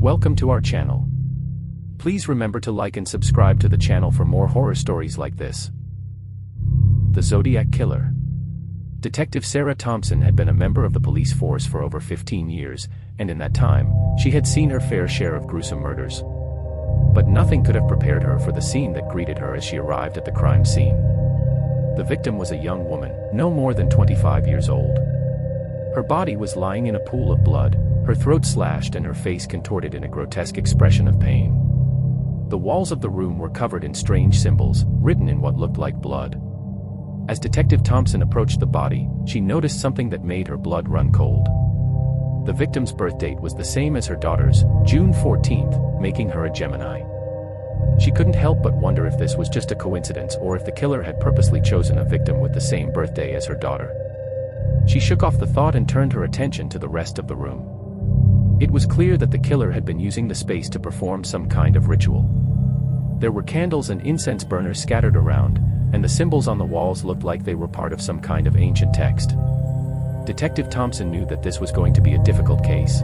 Welcome to our channel. Please remember to like and subscribe to the channel for more horror stories like this. The Zodiac Killer. Detective Sarah Thompson had been a member of the police force for over 15 years, and in that time, she had seen her fair share of gruesome murders. But nothing could have prepared her for the scene that greeted her as she arrived at the crime scene. The victim was a young woman, no more than 25 years old. Her body was lying in a pool of blood, her throat slashed and her face contorted in a grotesque expression of pain. The walls of the room were covered in strange symbols, written in what looked like blood. As Detective Thompson approached the body, she noticed something that made her blood run cold. The victim's birth date was the same as her daughter's, June 14th, making her a Gemini. She couldn't help but wonder if this was just a coincidence or if the killer had purposely chosen a victim with the same birthday as her daughter. She shook off the thought and turned her attention to the rest of the room. It was clear that the killer had been using the space to perform some kind of ritual. There were candles and incense burners scattered around, and the symbols on the walls looked like they were part of some kind of ancient text. Detective Thompson knew that this was going to be a difficult case.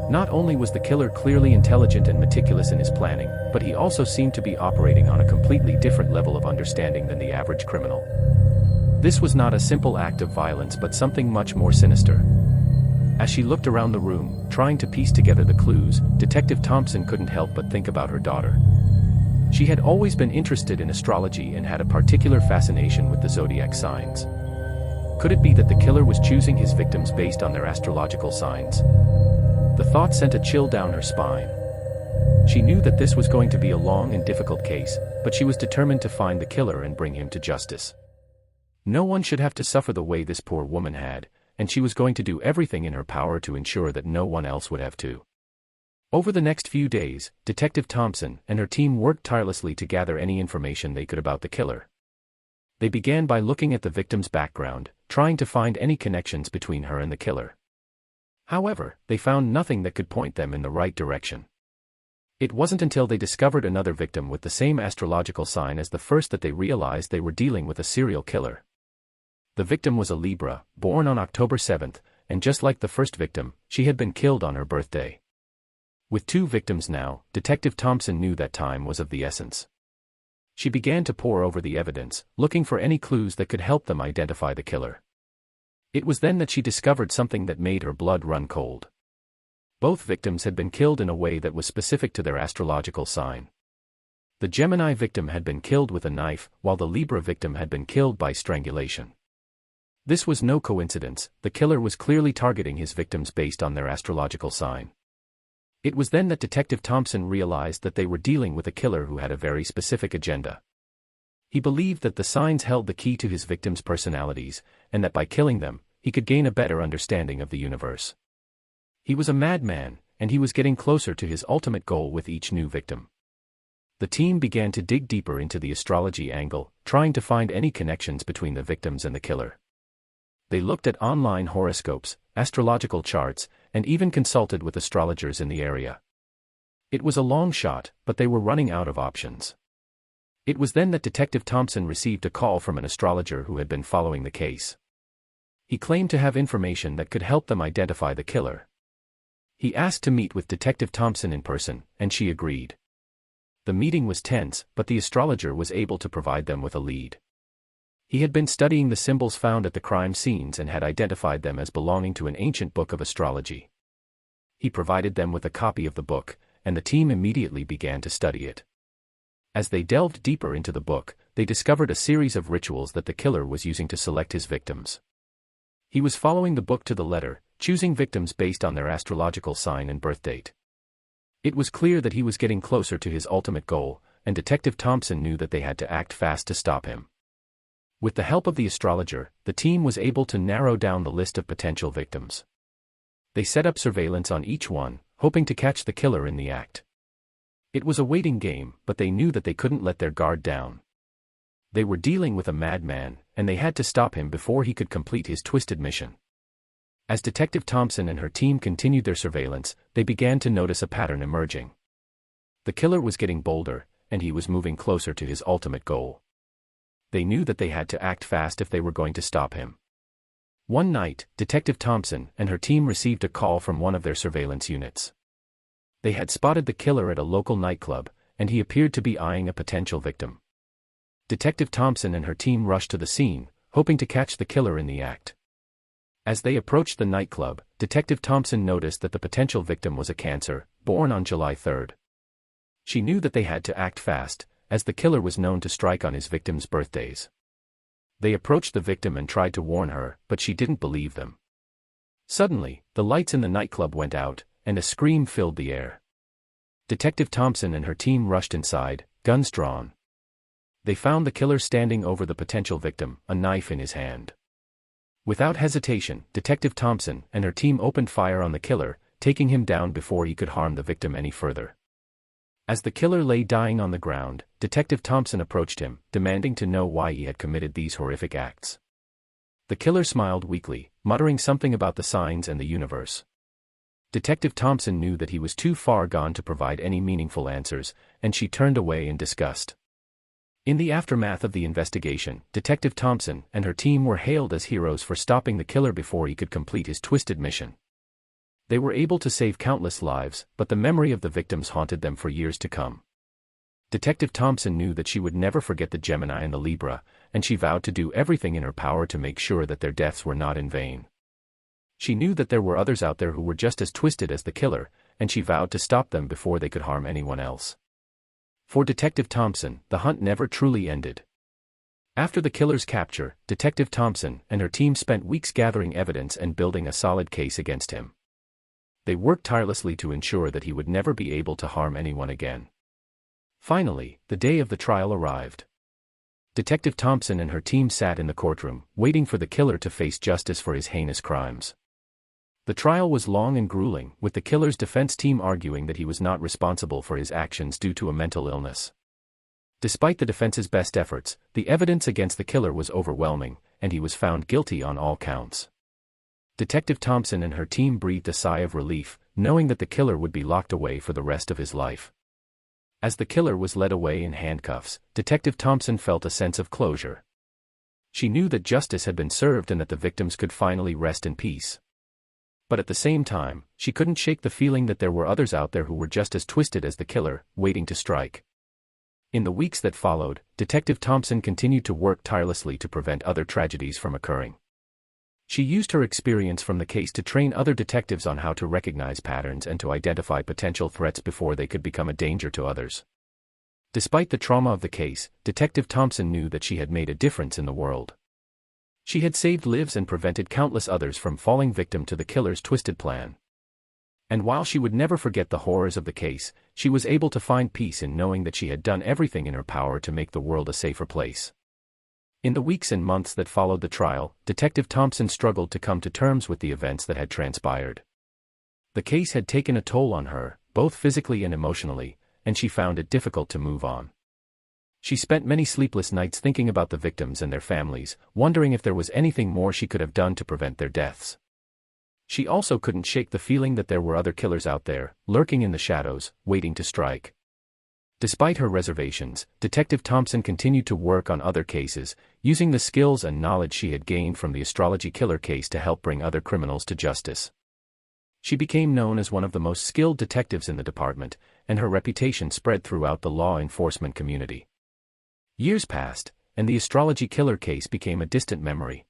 Not only was the killer clearly intelligent and meticulous in his planning, but he also seemed to be operating on a completely different level of understanding than the average criminal. This was not a simple act of violence but something much more sinister. As she looked around the room, trying to piece together the clues, Detective Thompson couldn't help but think about her daughter. She had always been interested in astrology and had a particular fascination with the zodiac signs. Could it be that the killer was choosing his victims based on their astrological signs? The thought sent a chill down her spine. She knew that this was going to be a long and difficult case, but she was determined to find the killer and bring him to justice. No one should have to suffer the way this poor woman had, and she was going to do everything in her power to ensure that no one else would have to. Over the next few days, Detective Thompson and her team worked tirelessly to gather any information they could about the killer. They began by looking at the victim's background, trying to find any connections between her and the killer. However, they found nothing that could point them in the right direction. It wasn't until they discovered another victim with the same astrological sign as the first that they realized they were dealing with a serial killer. The victim was a Libra, born on October 7th, and just like the first victim, she had been killed on her birthday. With two victims now, Detective Thompson knew that time was of the essence. She began to pore over the evidence, looking for any clues that could help them identify the killer. It was then that she discovered something that made her blood run cold. Both victims had been killed in a way that was specific to their astrological sign. The Gemini victim had been killed with a knife, while the Libra victim had been killed by strangulation. This was no coincidence, the killer was clearly targeting his victims based on their astrological sign. It was then that Detective Thompson realized that they were dealing with a killer who had a very specific agenda. He believed that the signs held the key to his victims' personalities, and that by killing them, he could gain a better understanding of the universe. He was a madman, and he was getting closer to his ultimate goal with each new victim. The team began to dig deeper into the astrology angle, trying to find any connections between the victims and the killer. They looked at online horoscopes, astrological charts, and even consulted with astrologers in the area. It was a long shot, but they were running out of options. It was then that Detective Thompson received a call from an astrologer who had been following the case. He claimed to have information that could help them identify the killer. He asked to meet with Detective Thompson in person, and she agreed. The meeting was tense, but the astrologer was able to provide them with a lead. He had been studying the symbols found at the crime scenes and had identified them as belonging to an ancient book of astrology. He provided them with a copy of the book, and the team immediately began to study it. As they delved deeper into the book, they discovered a series of rituals that the killer was using to select his victims. He was following the book to the letter, choosing victims based on their astrological sign and birth date. It was clear that he was getting closer to his ultimate goal, and Detective Thompson knew that they had to act fast to stop him. With the help of the astrologer, the team was able to narrow down the list of potential victims. They set up surveillance on each one, hoping to catch the killer in the act. It was a waiting game, but they knew that they couldn't let their guard down. They were dealing with a madman, and they had to stop him before he could complete his twisted mission. As Detective Thompson and her team continued their surveillance, they began to notice a pattern emerging. The killer was getting bolder, and he was moving closer to his ultimate goal. They knew that they had to act fast if they were going to stop him. One night, Detective Thompson and her team received a call from one of their surveillance units. They had spotted the killer at a local nightclub, and he appeared to be eyeing a potential victim. Detective Thompson and her team rushed to the scene, hoping to catch the killer in the act. As they approached the nightclub, Detective Thompson noticed that the potential victim was a Cancer, born on July 3. She knew that they had to act fast, as the killer was known to strike on his victims' birthdays. They approached the victim and tried to warn her, but she didn't believe them. Suddenly, the lights in the nightclub went out, and a scream filled the air. Detective Thompson and her team rushed inside, guns drawn. They found the killer standing over the potential victim, a knife in his hand. Without hesitation, Detective Thompson and her team opened fire on the killer, taking him down before he could harm the victim any further. As the killer lay dying on the ground, Detective Thompson approached him, demanding to know why he had committed these horrific acts. The killer smiled weakly, muttering something about the signs and the universe. Detective Thompson knew that he was too far gone to provide any meaningful answers, and she turned away in disgust. In the aftermath of the investigation, Detective Thompson and her team were hailed as heroes for stopping the killer before he could complete his twisted mission. They were able to save countless lives, but the memory of the victims haunted them for years to come. Detective Thompson knew that she would never forget the Gemini and the Libra, and she vowed to do everything in her power to make sure that their deaths were not in vain. She knew that there were others out there who were just as twisted as the killer, and she vowed to stop them before they could harm anyone else. For Detective Thompson, the hunt never truly ended. After the killer's capture, Detective Thompson and her team spent weeks gathering evidence and building a solid case against him. They worked tirelessly to ensure that he would never be able to harm anyone again. Finally, the day of the trial arrived. Detective Thompson and her team sat in the courtroom, waiting for the killer to face justice for his heinous crimes. The trial was long and grueling, with the killer's defense team arguing that he was not responsible for his actions due to a mental illness. Despite the defense's best efforts, the evidence against the killer was overwhelming, and he was found guilty on all counts. Detective Thompson and her team breathed a sigh of relief, knowing that the killer would be locked away for the rest of his life. As the killer was led away in handcuffs, Detective Thompson felt a sense of closure. She knew that justice had been served and that the victims could finally rest in peace. But at the same time, she couldn't shake the feeling that there were others out there who were just as twisted as the killer, waiting to strike. In the weeks that followed, Detective Thompson continued to work tirelessly to prevent other tragedies from occurring. She used her experience from the case to train other detectives on how to recognize patterns and to identify potential threats before they could become a danger to others. Despite the trauma of the case, Detective Thompson knew that she had made a difference in the world. She had saved lives and prevented countless others from falling victim to the killer's twisted plan. And while she would never forget the horrors of the case, she was able to find peace in knowing that she had done everything in her power to make the world a safer place. In the weeks and months that followed the trial, Detective Thompson struggled to come to terms with the events that had transpired. The case had taken a toll on her, both physically and emotionally, and she found it difficult to move on. She spent many sleepless nights thinking about the victims and their families, wondering if there was anything more she could have done to prevent their deaths. She also couldn't shake the feeling that there were other killers out there, lurking in the shadows, waiting to strike. Despite her reservations, Detective Thompson continued to work on other cases, using the skills and knowledge she had gained from the astrology killer case to help bring other criminals to justice. She became known as one of the most skilled detectives in the department, and her reputation spread throughout the law enforcement community. Years passed, and the astrology killer case became a distant memory.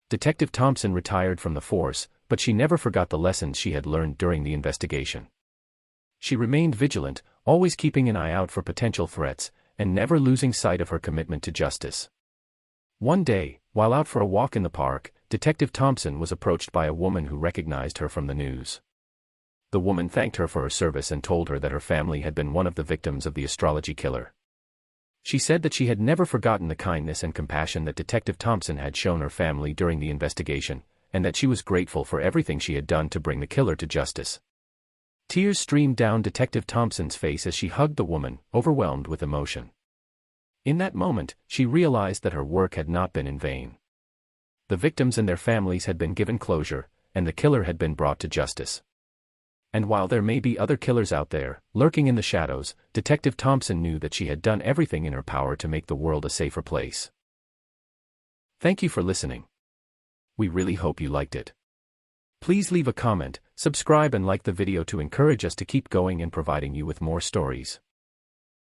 Detective Thompson retired from the force, but she never forgot the lessons she had learned during the investigation. She remained vigilant, always keeping an eye out for potential threats, and never losing sight of her commitment to justice. One day, while out for a walk in the park, Detective Thompson was approached by a woman who recognized her from the news. The woman thanked her for her service and told her that her family had been one of the victims of the astrology killer. She said that she had never forgotten the kindness and compassion that Detective Thompson had shown her family during the investigation, and that she was grateful for everything she had done to bring the killer to justice. Tears streamed down Detective Thompson's face as she hugged the woman, overwhelmed with emotion. In that moment, she realized that her work had not been in vain. The victims and their families had been given closure, and the killer had been brought to justice. And while there may be other killers out there, lurking in the shadows, Detective Thompson knew that she had done everything in her power to make the world a safer place. Thank you for listening. We really hope you liked it. Please leave a comment, subscribe and like the video to encourage us to keep going and providing you with more stories.